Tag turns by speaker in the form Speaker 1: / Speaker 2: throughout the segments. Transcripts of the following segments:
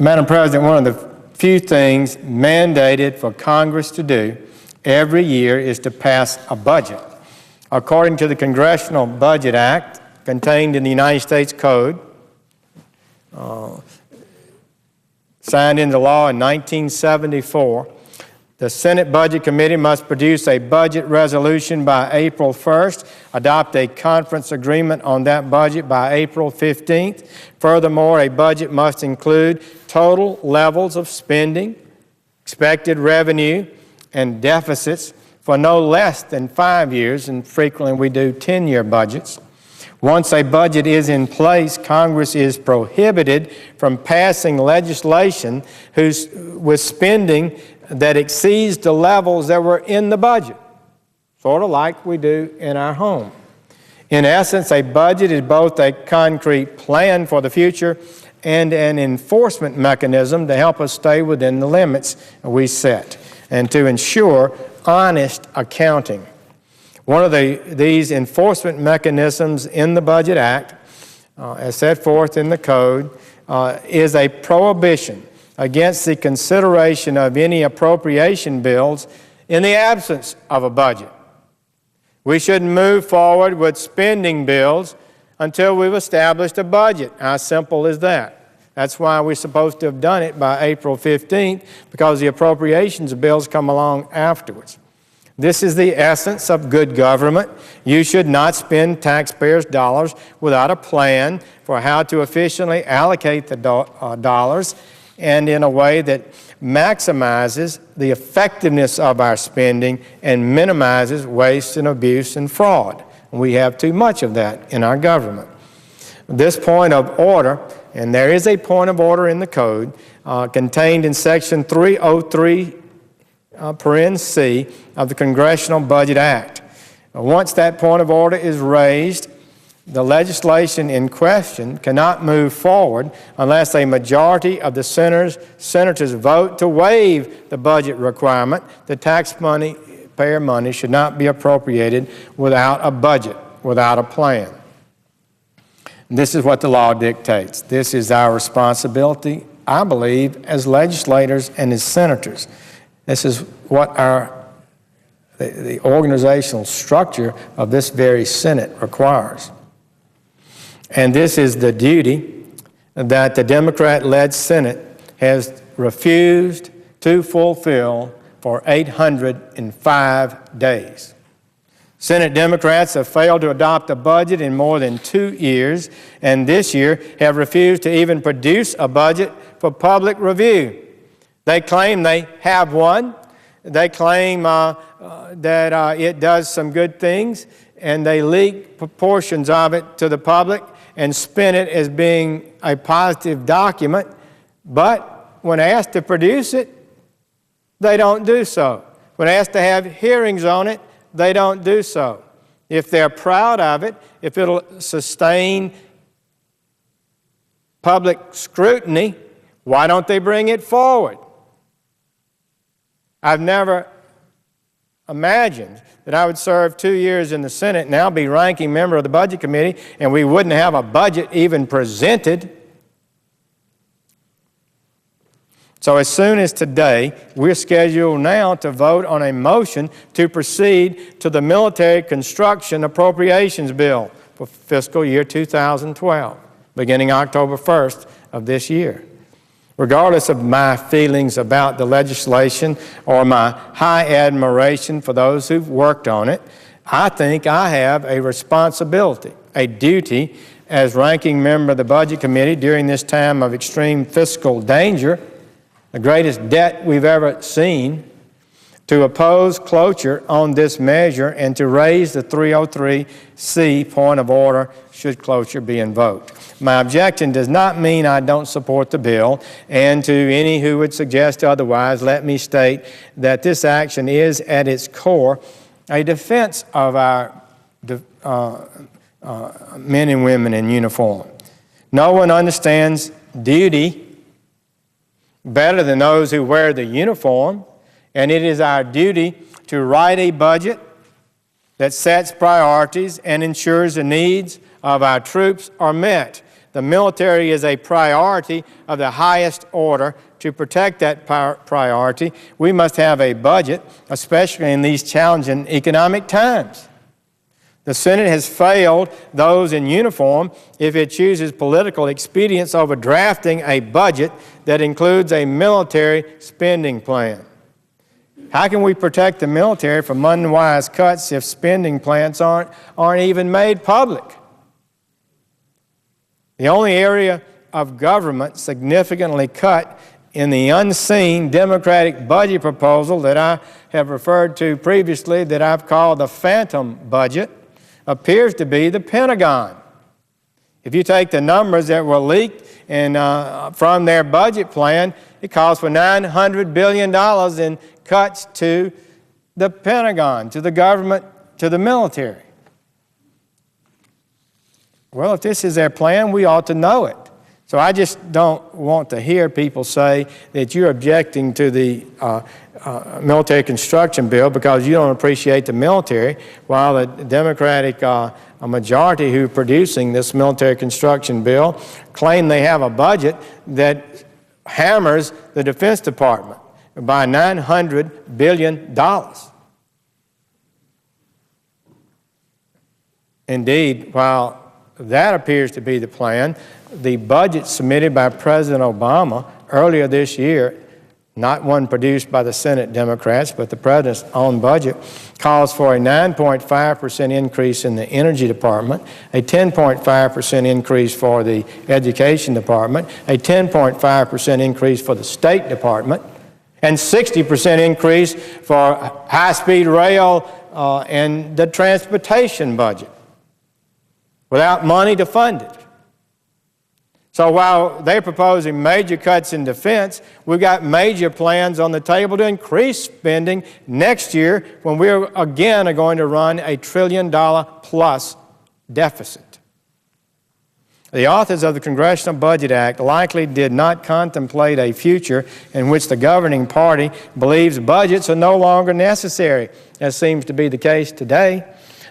Speaker 1: Madam President, one of the few things mandated for Congress to do every year is to pass a budget. According to the Congressional Budget Act, contained in the United States Code, signed into law in 1974, the Senate Budget Committee must produce a budget resolution by April 1st, adopt a conference agreement on that budget by April 15th. Furthermore, a budget must include total levels of spending, expected revenue, and deficits for no less than 5 years, and frequently we do 10-year budgets. Once a budget is in place, Congress is prohibited from passing legislation with spending that exceeds the levels that were in the budget, sort of like we do in our home. In essence, a budget is both a concrete plan for the future and an enforcement mechanism to help us stay within the limits we set and to ensure honest accounting. One of these enforcement mechanisms in the Budget Act, as set forth in the Code, is a prohibition against the consideration of any appropriation bills in the absence of a budget. We shouldn't move forward with spending bills until we've established a budget. How simple is that? That's why we're supposed to have done it by April 15th, because the appropriations bills come along afterwards. This is the essence of good government. You should not spend taxpayers' dollars without a plan for how to efficiently allocate the dollars and in a way that maximizes the effectiveness of our spending and minimizes waste and abuse and fraud. We have too much of that in our government. This point of order, and there is a point of order in the Code contained in Section 303 (c) of the Congressional Budget Act. Once that point of order is raised, the legislation in question cannot move forward unless a majority of the senators vote to waive the budget requirement. The taxpayer money should not be appropriated without a budget, without a plan. This is what the law dictates. This is our responsibility, I believe, as legislators and as senators. This is what the organizational structure of this very Senate requires. And this is the duty that the Democrat-led Senate has refused to fulfill for 805 days. Senate Democrats have failed to adopt a budget in more than 2 years, and this year have refused to even produce a budget for public review. They claim they have one. They claim that it does some good things, and they leak portions of it to the public and spin it as being a positive document. But when asked to produce it, they don't do so. When asked to have hearings on it, they don't do so. If they're proud of it, if it'll sustain public scrutiny, why don't they bring it forward? I've never imagined that I would serve 2 years in the Senate and now be ranking member of the Budget Committee and we wouldn't have a budget even presented. So as soon as today, we're scheduled now to vote on a motion to proceed to the Military Construction Appropriations Bill for fiscal year 2012, beginning October 1st of this year. Regardless of my feelings about the legislation or my high admiration for those who've worked on it, I think I have a responsibility, a duty, as ranking member of the Budget Committee during this time of extreme fiscal danger, the greatest debt we've ever seen, to oppose cloture on this measure and to raise the 303(c) point of order should cloture be invoked. My objection does not mean I don't support the bill, and to any who would suggest otherwise, let me state that this action is at its core a defense of our men and women in uniform. No one understands duty better than those who wear the uniform, and it is our duty to write a budget that sets priorities and ensures the needs of our troops are met. The military is a priority of the highest order. To protect that priority, we must have a budget, especially in these challenging economic times. The Senate has failed those in uniform if it chooses political expedience over drafting a budget that includes a military spending plan. How can we protect the military from unwise cuts if spending plans aren't even made public? The only area of government significantly cut in the unseen Democratic budget proposal that I have referred to previously, that I've called the phantom budget, appears to be the Pentagon. If you take the numbers that were leaked from their budget plan, it calls for $900 billion in cuts to the Pentagon, to the government, to the military. Well, if this is their plan, we ought to know it. So I just don't want to hear people say that you're objecting to the military construction bill because you don't appreciate the military, while the Democratic majority who are producing this military construction bill claim they have a budget that hammers the Defense Department by $900 billion. Indeed, while that appears to be the plan, the budget submitted by President Obama earlier this year, not one produced by the Senate Democrats, but the President's own budget, calls for a 9.5% increase in the Energy Department, a 10.5% increase for the Education Department, a 10.5% increase for the State Department, and 60% increase for high-speed rail and the transportation budget, without money to fund it. So while they're proposing major cuts in defense, we've got major plans on the table to increase spending next year when we again are going to run $1 trillion plus deficit. The authors of the Congressional Budget Act likely did not contemplate a future in which the governing party believes budgets are no longer necessary, as seems to be the case today.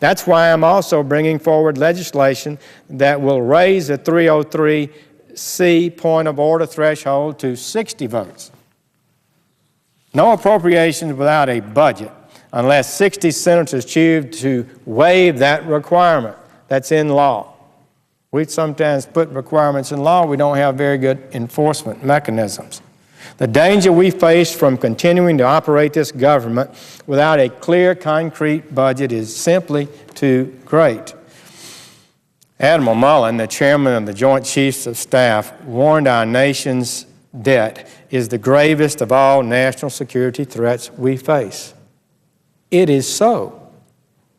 Speaker 1: That's why I'm also bringing forward legislation that will raise the 303C point of order threshold to 60 votes. No appropriations without a budget, unless 60 senators choose to waive that requirement. That's in law. We sometimes put requirements in law. We don't have very good enforcement mechanisms. The danger we face from continuing to operate this government without a clear, concrete budget is simply too great. Admiral Mullen, the chairman of the Joint Chiefs of Staff, warned our nation's debt is the gravest of all national security threats we face. It is so.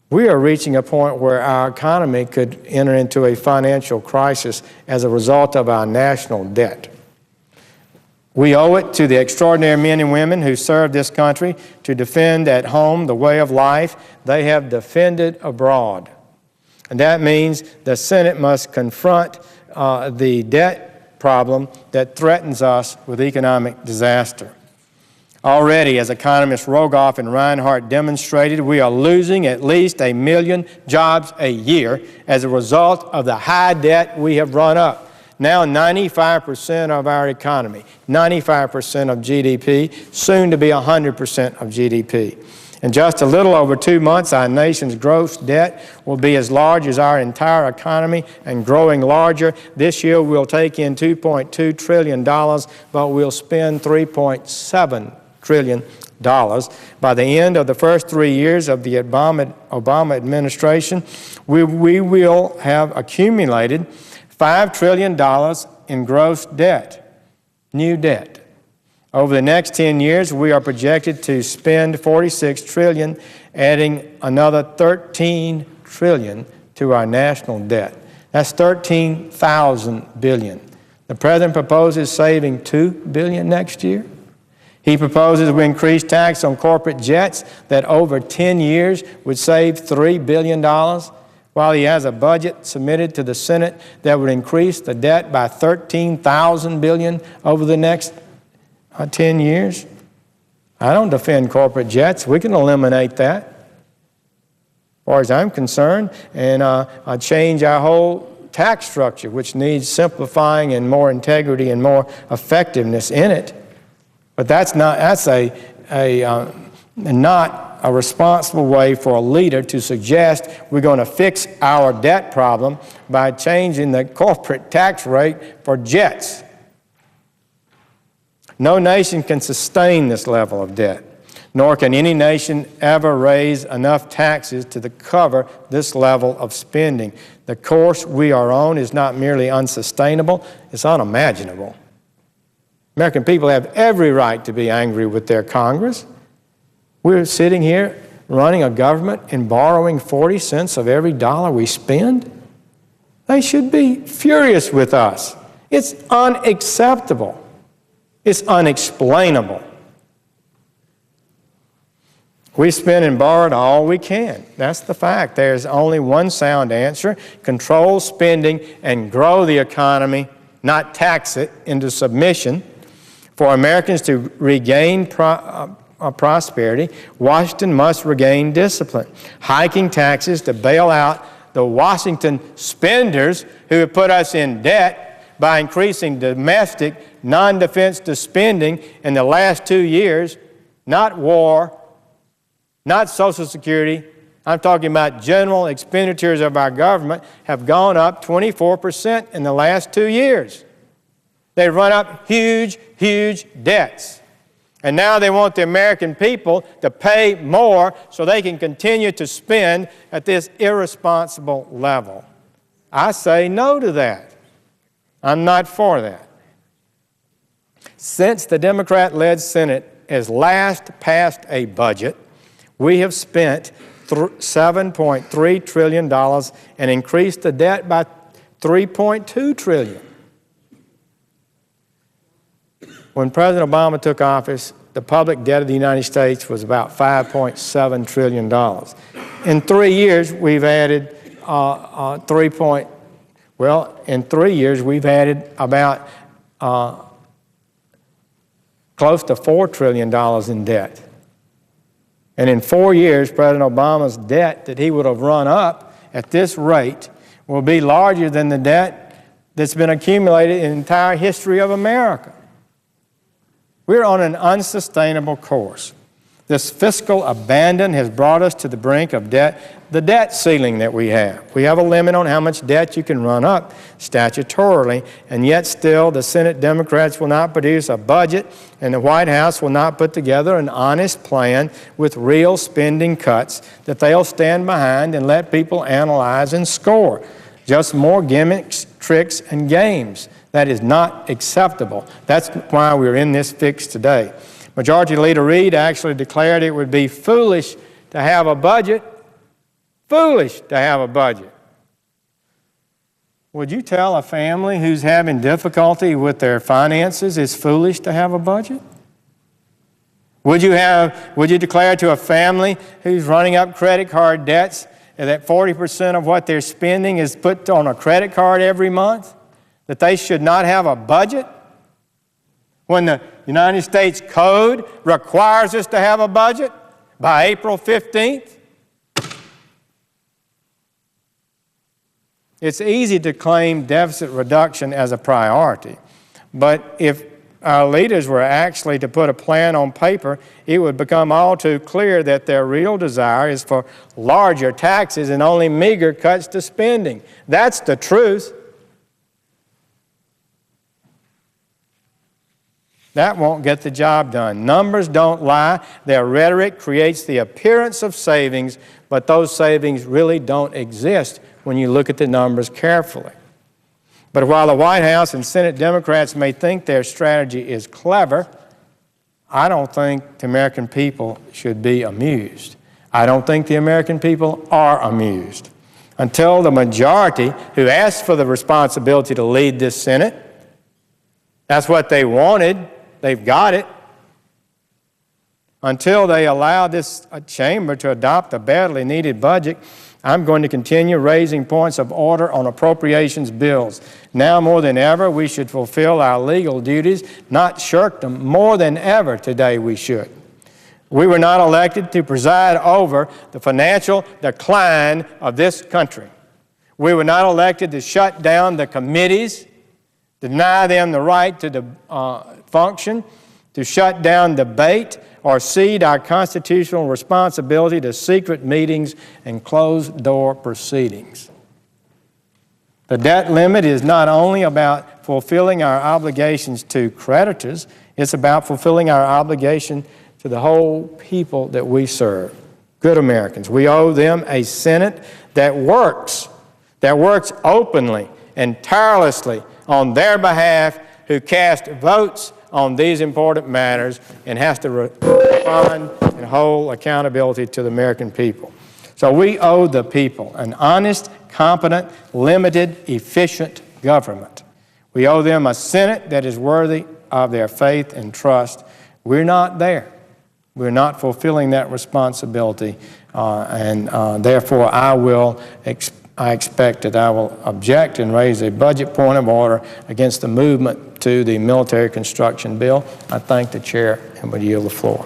Speaker 1: We are reaching a point where our economy could enter into a financial crisis as a result of our national debt. We owe it to the extraordinary men and women who serve this country to defend at home the way of life they have defended abroad. And that means the Senate must confront the debt problem that threatens us with economic disaster. Already, as economists Rogoff and Reinhart demonstrated, we are losing at least 1 million jobs a year as a result of the high debt we have run up. Now 95% of our economy, 95% of GDP, soon to be 100% of GDP. In just a little over 2 months, our nation's gross debt will be as large as our entire economy and growing larger. This year we'll take in $2.2 trillion, but we'll spend $3.7 trillion. By the end of the first 3 years of the Obama administration, we will have accumulated $5 trillion in gross debt, new debt. Over the next 10 years, we are projected to spend $46 trillion, adding another $13 trillion to our national debt. That's $13,000 billion. The President proposes saving $2 billion next year. He proposes we increase tax on corporate jets that over 10 years would save $3 billion, while he has a budget submitted to the Senate that would increase the debt by $13,000 billion over the next 10 years. I don't defend corporate jets. We can eliminate that, as far as I'm concerned, and change our whole tax structure, which needs simplifying and more integrity and more effectiveness in it. But that's not a responsible way for a leader to suggest we're going to fix our debt problem by changing the corporate tax rate for jets. No nation can sustain this level of debt, nor can any nation ever raise enough taxes to cover this level of spending. The course we are on is not merely unsustainable, it's unimaginable. American people have every right to be angry with their Congress. We're sitting here running a government and borrowing 40 cents of every dollar we spend. They should be furious with us. It's unacceptable. It's unexplainable. We spend and borrow all we can. That's the fact. There's only one sound answer: control spending and grow the economy, not tax it into submission. For Americans to regain prosperity, Washington must regain discipline. Hiking taxes to bail out the Washington spenders who have put us in debt by increasing domestic non-defense spending in the last 2 years, not war, not Social Security. I'm talking about general expenditures of our government have gone up 24% in the last 2 years. They run up huge, huge debts. And now they want the American people to pay more so they can continue to spend at this irresponsible level. I say no to that. I'm not for that. Since the Democrat-led Senate has last passed a budget, we have spent $7.3 trillion and increased the debt by $3.2 trillion. When President Obama took office, the public debt of the United States was about $5.7 trillion. In 3 years, we've added in 3 years, we've added about close to $4 trillion in debt. And in 4 years, President Obama's debt that he would have run up at this rate will be larger than the debt that's been accumulated in the entire history of America. We're on an unsustainable course. This fiscal abandon has brought us to the brink of debt, the debt ceiling that we have. We have a limit on how much debt you can run up statutorily, and yet still the Senate Democrats will not produce a budget, and the White House will not put together an honest plan with real spending cuts that they'll stand behind and let people analyze and score. Just more gimmicks, tricks, and games. That is not acceptable. That's why we're in this fix today. Majority Leader Reid actually declared it would be foolish to have a budget. Foolish to have a budget. Would you tell a family who's having difficulty with their finances it's foolish to have a budget? Would you declare to a family who's running up credit card debts that 40% of what they're spending is put on a credit card every month, that they should not have a budget? When the United States Code requires us to have a budget by April 15th? It's easy to claim deficit reduction as a priority, but if our leaders were actually to put a plan on paper, it would become all too clear that their real desire is for larger taxes and only meager cuts to spending. That's the truth. That won't get the job done. Numbers don't lie. Their rhetoric creates the appearance of savings, but those savings really don't exist when you look at the numbers carefully. But while the White House and Senate Democrats may think their strategy is clever, I don't think the American people should be amused. I don't think the American people are amused. Until the majority who asked for the responsibility to lead this Senate, that's what they wanted, they've got it. Until they allow this chamber to adopt a badly needed budget, I'm going to continue raising points of order on appropriations bills. Now more than ever, we should fulfill our legal duties, not shirk them. More than ever today we should. We were not elected to preside over the financial decline of this country. We were not elected to shut down the committees, deny them the right to function, to shut down debate, or cede our constitutional responsibility to secret meetings and closed-door proceedings. The debt limit is not only about fulfilling our obligations to creditors, it's about fulfilling our obligation to the whole people that we serve, good Americans. We owe them a Senate that works openly and tirelessly on their behalf, who cast votes on these important matters and has to respond and hold accountability to the American people. So we owe the people an honest, competent, limited, efficient government. We owe them a Senate that is worthy of their faith and trust. We're not there. We're not fulfilling that responsibility, and therefore I expect that I will object and raise a budget point of order against the movement to the military construction bill. I thank the chair and would yield the floor.